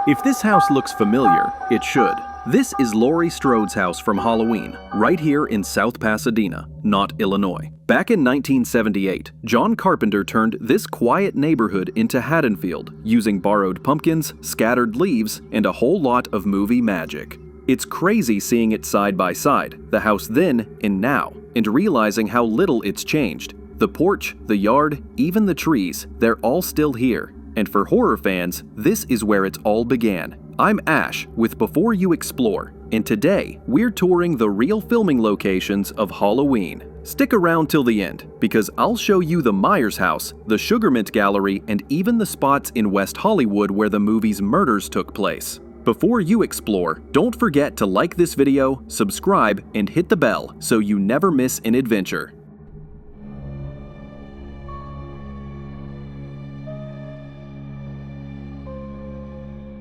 If this house looks familiar, it should. This is Laurie Strode's house from Halloween, right here in South Pasadena, not Illinois. Back in 1978, John Carpenter turned this quiet neighborhood into Haddonfield, using borrowed pumpkins, scattered leaves, and a whole lot of movie magic. It's crazy seeing it side by side, the house then and now, and realizing how little it's changed. The porch, the yard, even the trees, they're all still here. And for horror fans, this is where it all began. I'm Ash with Before You Explore, and today we're touring the real filming locations of Halloween. Stick around till the end, because I'll show you the Myers house, the SugarMynt Gallery, and even the spots in West Hollywood where the movie's murders took place. Before you explore, don't forget to like this video, subscribe, and hit the bell so you never miss an adventure.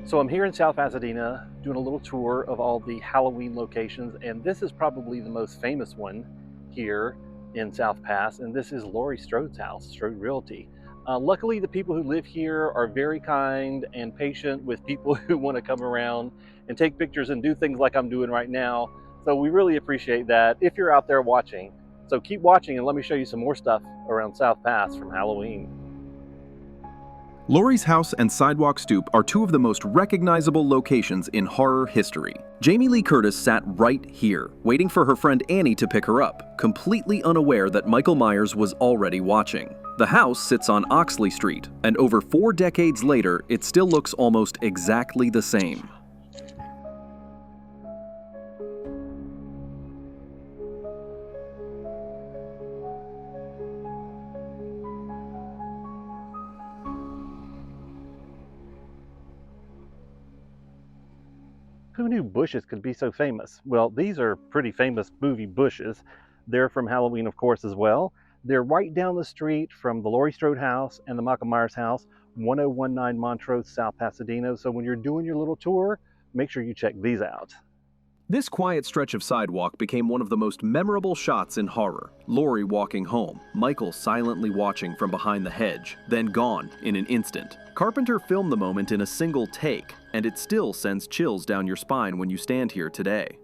So I'm here in South Pasadena doing a little tour of all the Halloween locations, and this is probably the most famous one here in South Pas, and this is Laurie Strode's house, Strode Realty. Luckily, the people who live here are very kind and patient with people who want to come around and take pictures and do things like I'm doing right now. So we really appreciate that if you're out there watching. So keep watching and let me show you some more stuff around South Pas from Halloween. Laurie's house and sidewalk stoop are two of the most recognizable locations in horror history. Jamie Lee Curtis sat right here, waiting for her friend Annie to pick her up, completely unaware that Michael Myers was already watching. The house sits on Oxley Street, and over 4 decades later, it still looks almost exactly the same. Who knew bushes could be so famous? Well, these are pretty famous movie bushes. They're from Halloween, of course, as well. They're right down the street from the Laurie Strode house and the Michael Myers house, 1019 Montrose, South Pasadena. So when you're doing your little tour, make sure you check these out. This quiet stretch of sidewalk became one of the most memorable shots in horror. Laurie walking home, Michael silently watching from behind the hedge, then gone in an instant. Carpenter filmed the moment in a single take, and it still sends chills down your spine when you stand here today.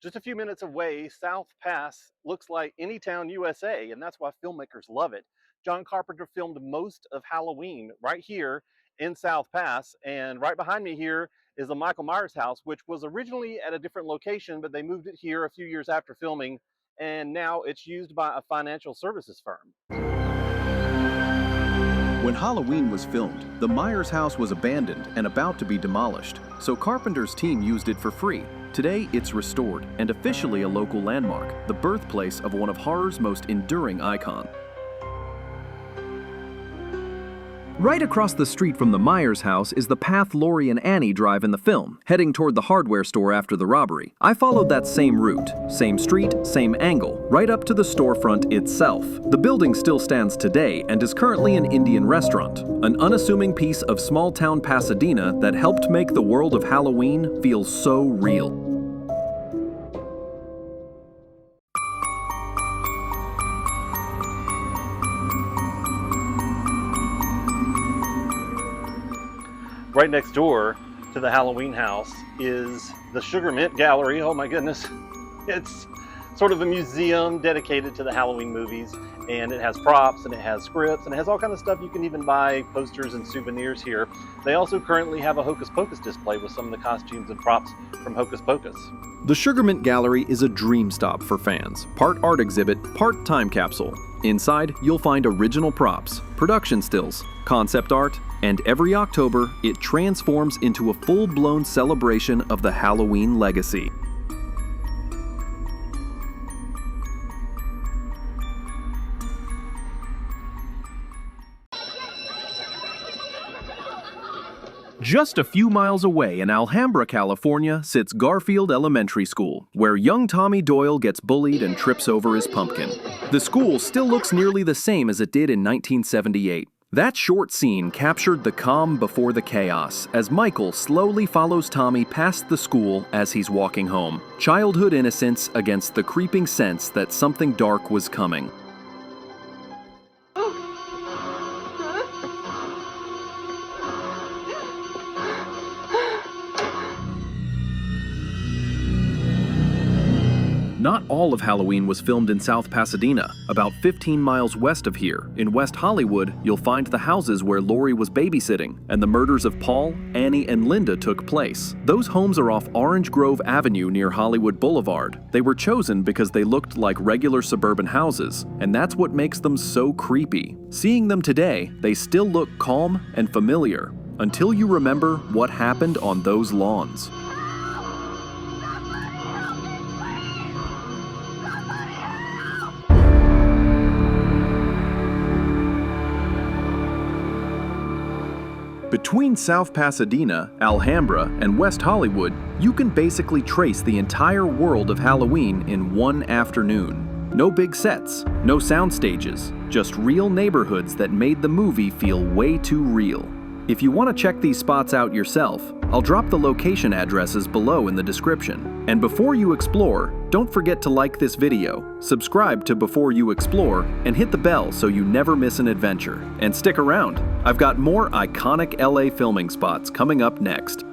Just a few minutes away, South Pas looks like any town USA, and that's why filmmakers love it. John Carpenter filmed most of Halloween right here in South Pas, and right behind me here is the Michael Myers house, which was originally at a different location, but they moved it here a few years after filming, and now it's used by a financial services firm. When Halloween was filmed, the Myers house was abandoned and about to be demolished, so Carpenter's team used it for free. Today, it's restored and officially a local landmark, the birthplace of one of horror's most enduring icons. Right across the street from the Myers house is the path Laurie and Annie drive in the film, heading toward the hardware store after the robbery. I followed that same route, same street, same angle, right up to the storefront itself. The building still stands today and is currently an Indian restaurant, an unassuming piece of small-town Pasadena that helped make the world of Halloween feel so real. Right next door to the Halloween house is the SugarMynt Gallery. Oh my goodness. It's sort of a museum dedicated to the Halloween movies, and it has props and it has scripts and it has all kinds of stuff. You can even buy posters and souvenirs here. They also currently have a Hocus Pocus display with some of the costumes and props from Hocus Pocus. The SugarMynt Gallery is a dream stop for fans. Part art exhibit, part time capsule. Inside, you'll find original props, production stills, concept art, and every October, it transforms into a full-blown celebration of the Halloween legacy. Just a few miles away in Alhambra, California, sits Garfield Elementary School, where young Tommy Doyle gets bullied and trips over his pumpkin. The school still looks nearly the same as it did in 1978. That short scene captured the calm before the chaos, as Michael slowly follows Tommy past the school as he's walking home. Childhood innocence against the creeping sense that something dark was coming. Not all of Halloween was filmed in South Pasadena. About 15 miles west of here, in West Hollywood, you'll find the houses where Laurie was babysitting and the murders of Paul, Annie, and Linda took place. Those homes are off Orange Grove Avenue near Hollywood Boulevard. They were chosen because they looked like regular suburban houses, and that's what makes them so creepy. Seeing them today, they still look calm and familiar, until you remember what happened on those lawns. Between South Pasadena, Alhambra, and West Hollywood, you can basically trace the entire world of Halloween in one afternoon. No big sets, no sound stages, just real neighborhoods that made the movie feel way too real. If you want to check these spots out yourself, I'll drop the location addresses below in the description. And before you explore, don't forget to like this video, subscribe to Before You Explore, and hit the bell so you never miss an adventure. And stick around, I've got more iconic LA filming spots coming up next.